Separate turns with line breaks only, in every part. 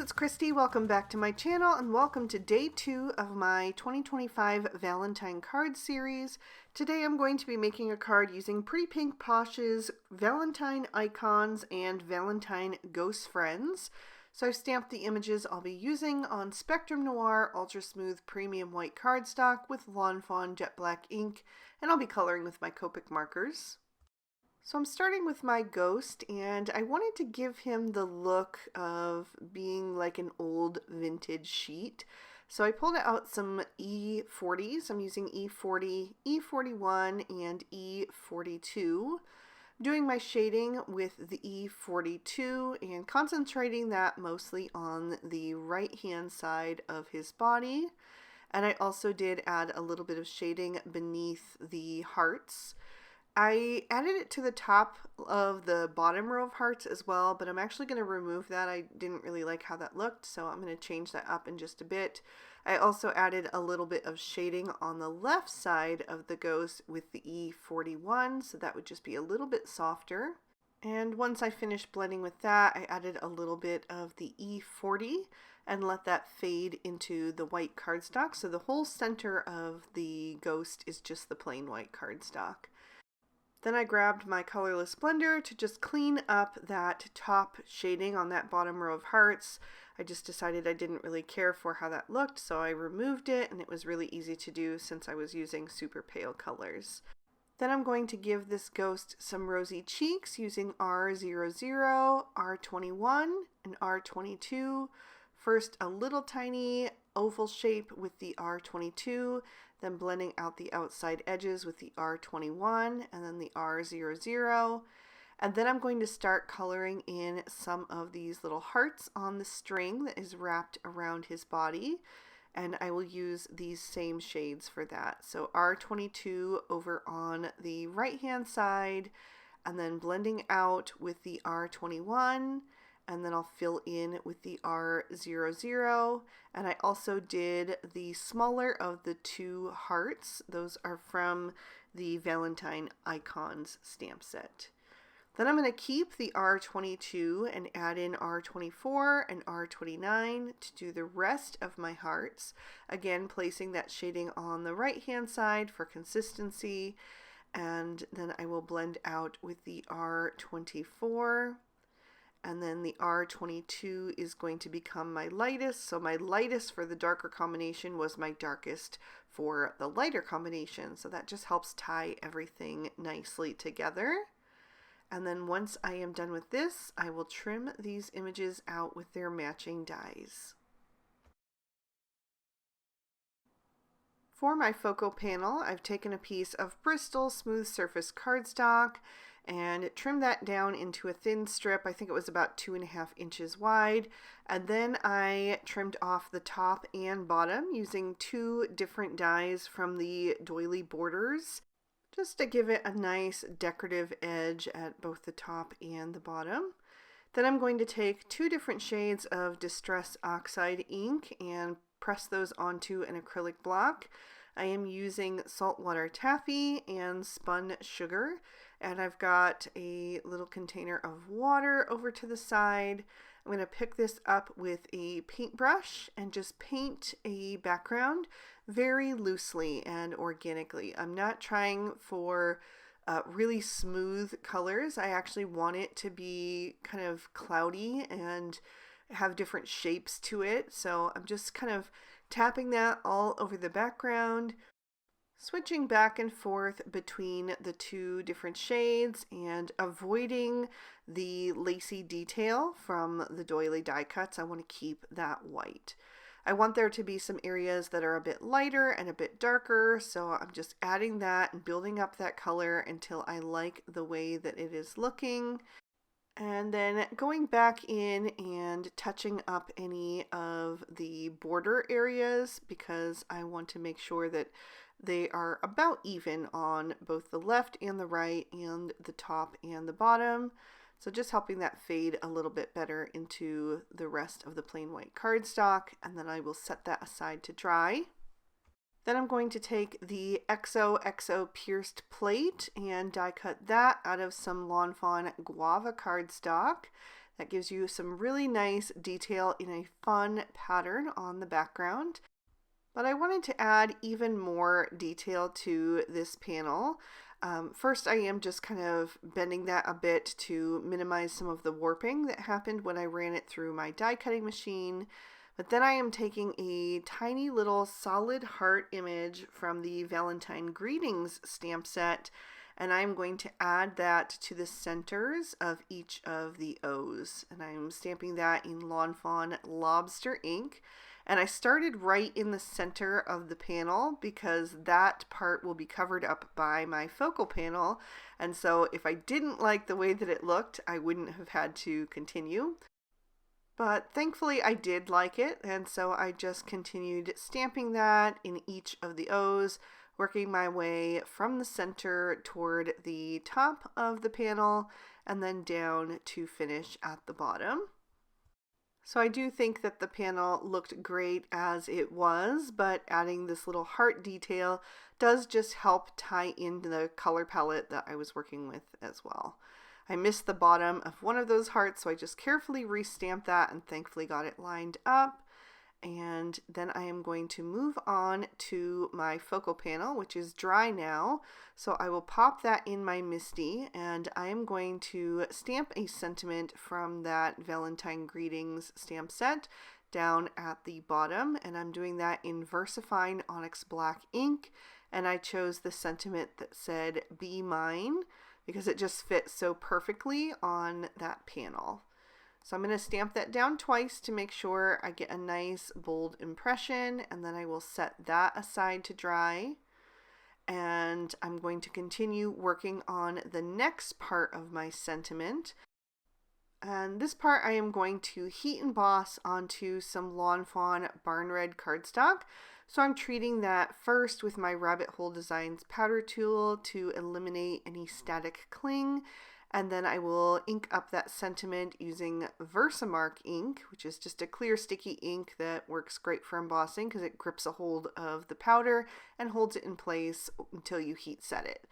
it's Christy. Welcome back to my channel and welcome to day 2 of my 2025 Valentine Card Series. Today I'm going to be making a card using Pretty Pink Posh's Valentine Icons and Valentine Ghost Friends. So I've stamped the images I'll be using on Spectrum Noir Ultra Smooth Premium White cardstock with Lawn Fawn Jet Black ink, and I'll be coloring with my Copic markers. So I'm starting with my ghost, and I wanted to give him the look of being like an old vintage sheet. So I pulled out some E40s. I'm using E40, E41, and E42. Doing my shading with the E42 and concentrating that mostly on the right hand side of his body. And I also did add a little bit of shading beneath the hearts. I added it to the top of the bottom row of hearts as well, but I'm actually going to remove that. I didn't really like how that looked, so I'm going to change that up in just a bit. I also added a little bit of shading on the left side of the ghost with the E41, so that would just be a little bit softer. And once I finished blending with that, I added a little bit of the E40 and let that fade into the white cardstock, so the whole center of the ghost is just the plain white cardstock. Then I grabbed my colorless blender to just clean up that top shading on that bottom row of hearts. I just decided I didn't really care for how that looked, so I removed it, and it was really easy to do since I was using super pale colors. Then I'm going to give this ghost some rosy cheeks using R00, R21, and R22. First a little tiny oval shape with the R22, then blending out the outside edges with the R21 and then the R00. And then I'm going to start coloring in some of these little hearts on the string that is wrapped around his body. And I will use these same shades for that. So R22 over on the right hand side, and then blending out with the R21. And then I'll fill in with the R00, and I also did the smaller of the two hearts. Those are from the Valentine Icons stamp set. Then I'm going to keep the R22 and add in R24 and R29 to do the rest of my hearts. Again, placing that shading on the right hand side for consistency, and then I will blend out with the R24. And then the R22 is going to become my lightest. So my lightest for the darker combination was my darkest for the lighter combination. So that just helps tie everything nicely together. And then once I am done with this, I will trim these images out with their matching dies. For my focal panel, I've taken a piece of Bristol smooth surface cardstock and trimmed that down into a thin strip. I think it was about 2.5 inches wide. And then I trimmed off the top and bottom using 2 different dies from the doily borders, just to give it a nice decorative edge at both the top and the bottom. Then I'm going to take 2 different shades of Distress Oxide ink and press those onto an acrylic block. I am using saltwater taffy and spun sugar, and I've got a little container of water over to the side. I'm going to pick this up with a paintbrush and just paint a background very loosely and organically. I'm not trying for really smooth colors. I actually want it to be kind of cloudy and have different shapes to it. So I'm just kind of tapping that all over the background, switching back and forth between the 2 different shades and avoiding the lacy detail from the doily die cuts. I want to keep that white. I want there to be some areas that are a bit lighter and a bit darker, so I'm just adding that and building up that color until I like the way that it is looking. And then going back in and touching up any of the border areas because I want to make sure that they are about even on both the left and the right and the top and the bottom. So just helping that fade a little bit better into the rest of the plain white cardstock, and then I will set that aside to dry. Then I'm going to take the XOXO pierced plate and die cut that out of some Lawn Fawn guava cardstock. That gives you some really nice detail in a fun pattern on the background. But I wanted to add even more detail to this panel. First, I am just kind of bending that a bit to minimize some of the warping that happened when I ran it through my die cutting machine. But then I am taking a tiny little solid heart image from the Valentine Greetings stamp set, and I'm going to add that to the centers of each of the O's. And I'm stamping that in Lawn Fawn Lobster ink. And I started right in the center of the panel because that part will be covered up by my focal panel. And so if I didn't like the way that it looked, I wouldn't have had to continue. But thankfully I did like it, and so I just continued stamping that in each of the O's, working my way from the center toward the top of the panel and then down to finish at the bottom. So I do think that the panel looked great as it was, but adding this little heart detail does just help tie into the color palette that I was working with as well. I missed the bottom of one of those hearts, so I just carefully restamped that and thankfully got it lined up. And then I am going to move on to my focal panel, which is dry now. So I will pop that in my MISTI, and I am going to stamp a sentiment from that Valentine Greetings stamp set down at the bottom. And I'm doing that in VersaFine Onyx Black ink. And I chose the sentiment that said, "Be Mine," because it just fits so perfectly on that panel. So I'm going to stamp that down twice to make sure I get a nice bold impression, and then I will set that aside to dry. And I'm going to continue working on the next part of my sentiment. And this part I am going to heat emboss onto some Lawn Fawn Barn Red cardstock. So I'm treating that first with my Rabbit Hole Designs powder tool to eliminate any static cling. And then I will ink up that sentiment using Versamark ink, which is just a clear sticky ink that works great for embossing because it grips a hold of the powder and holds it in place until you heat set it.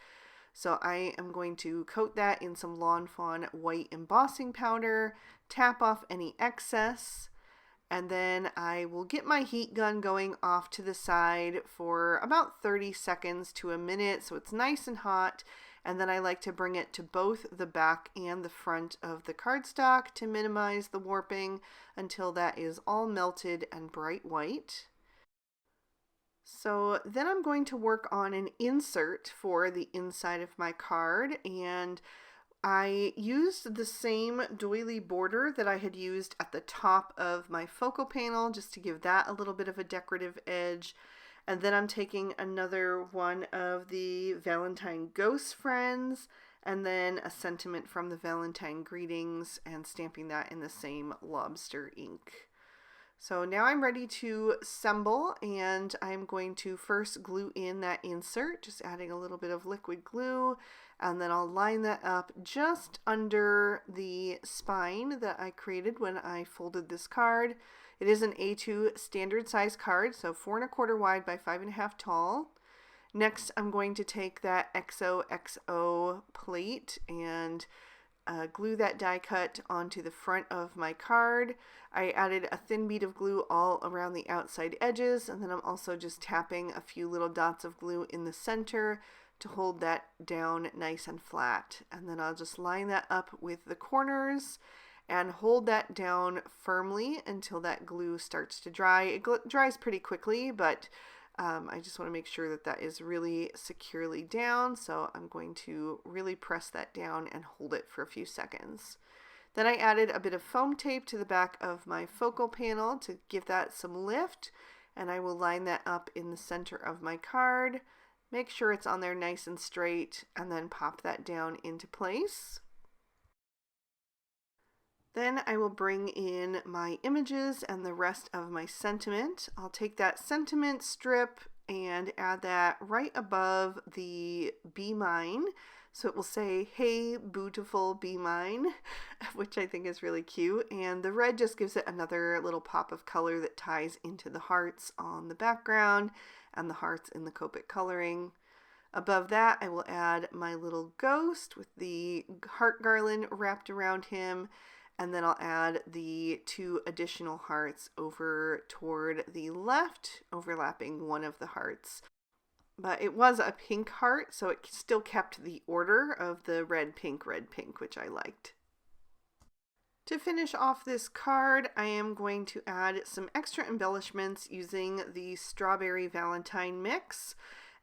So I am going to coat that in some Lawn Fawn white embossing powder, tap off any excess, and then I will get my heat gun going off to the side for about 30 seconds to a minute so it's nice and hot. And then I like to bring it to both the back and the front of the cardstock to minimize the warping until that is all melted and bright white. So then I'm going to work on an insert for the inside of my card, and I used the same doily border that I had used at the top of my focal panel just to give that a little bit of a decorative edge. And then I'm taking another one of the Valentine Ghost Friends and then a sentiment from the Valentine Greetings and stamping that in the same lobster ink. So now I'm ready to assemble, and I'm going to first glue in that insert, just adding a little bit of liquid glue, and then I'll line that up just under the spine that I created when I folded this card. It is an A2 standard size card, so 4 1/4 wide by 5 1/2 tall. Next, I'm going to take that XOXO plate and glue that die cut onto the front of my card. I added a thin bead of glue all around the outside edges, and then I'm also just tapping a few little dots of glue in the center to hold that down nice and flat. And then I'll just line that up with the corners and hold that down firmly until that glue starts to dry. It dries pretty quickly, but I just want to make sure that that is really securely down. So I'm going to really press that down and hold it for a few seconds. Then I added a bit of foam tape to the back of my focal panel to give that some lift, and I will line that up in the center of my card. Make sure it's on there nice and straight, and then pop that down into place. Then I will bring in my images and the rest of my sentiment. I'll take that sentiment strip and add that right above the Be Mine. So it will say, "Hey, beautiful, be mine," which I think is really cute. And the red just gives it another little pop of color that ties into the hearts on the background and the hearts in the Copic coloring. Above that, I will add my little ghost with the heart garland wrapped around him. and then I'll add the 2 additional hearts over toward the left, overlapping one of the hearts. But it was a pink heart, so it still kept the order of the red, pink, which I liked. To finish off this card, I am going to add some extra embellishments using the Strawberry Valentine mix.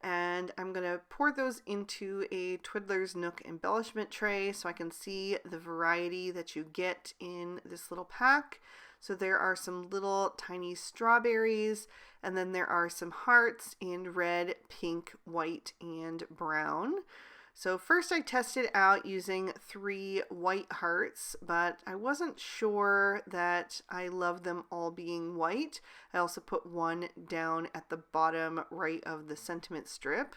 And I'm going to pour those into a Twiddler's Nook embellishment tray so I can see the variety that you get in this little pack. So there are some little tiny strawberries, and then there are some hearts in red, pink, white, and brown. So first I tested out using 3 white hearts, but I wasn't sure that I loved them all being white. I also put one down at the bottom right of the sentiment strip.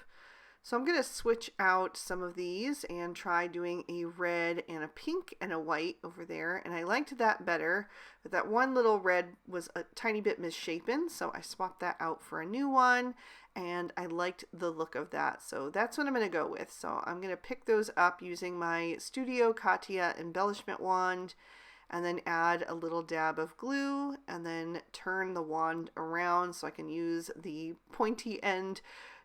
So I'm going to switch out some of these and try doing a red and a pink and a white over there. And I liked that better, but that one little red was a tiny bit misshapen, so I swapped that out for a new one. And I liked the look of that, so that's what I'm going to go with. So I'm going to pick those up using my Studio Katia embellishment wand, and then add a little dab of glue, and then turn the wand around so I can use the pointy end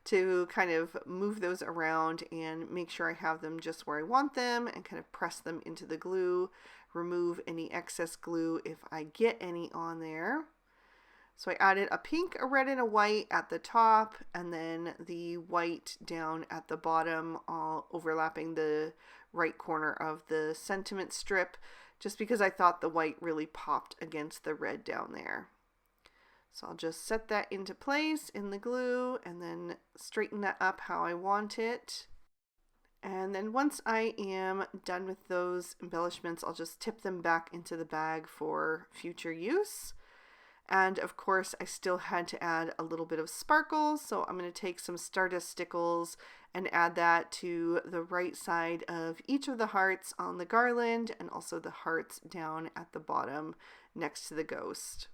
to kind of move those around and make sure I have them just where I want them, and kind of press them into the glue, remove any excess glue if I get any on there. So I added a pink, a red, and a white at the top, and then the white down at the bottom, all overlapping the right corner of the sentiment strip, just because I thought the white really popped against the red down there. So I'll just set that into place in the glue and then straighten that up how I want it. And then once I am done with those embellishments, I'll just tip them back into the bag for future use. And of course, I still had to add a little bit of sparkles, so I'm going to take some Stardust Stickles and add that to the right side of each of the hearts on the garland, and also the hearts down at the bottom next to the ghost.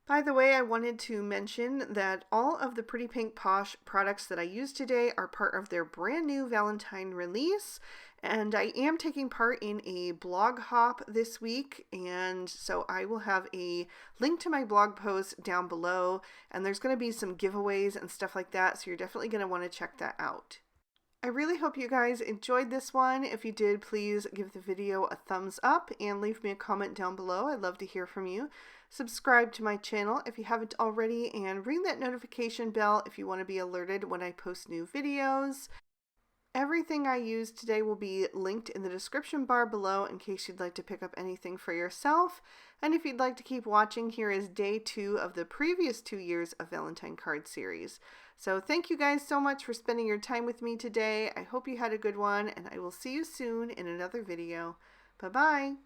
By the way, I wanted to mention that all of the Pretty Pink Posh products that I used today are part of their brand new Valentine release, and I am taking part in a blog hop this week, and so I will have a link to my blog post down below, and there's going to be some giveaways and stuff like that, so you're definitely going to want to check that out. I really hope you guys enjoyed this one. If you did, please give the video a thumbs up and leave me a comment down below. I'd love to hear from you. Subscribe to my channel if you haven't already, and ring that notification bell if you want to be alerted when I post new videos. Everything I used today will be linked in the description bar below in case you'd like to pick up anything for yourself. And if you'd like to keep watching, here is day 2 of the previous 2 years of Valentine Card Series. So thank you guys so much for spending your time with me today. I hope you had a good one, and I will see you soon in another video. Bye-bye!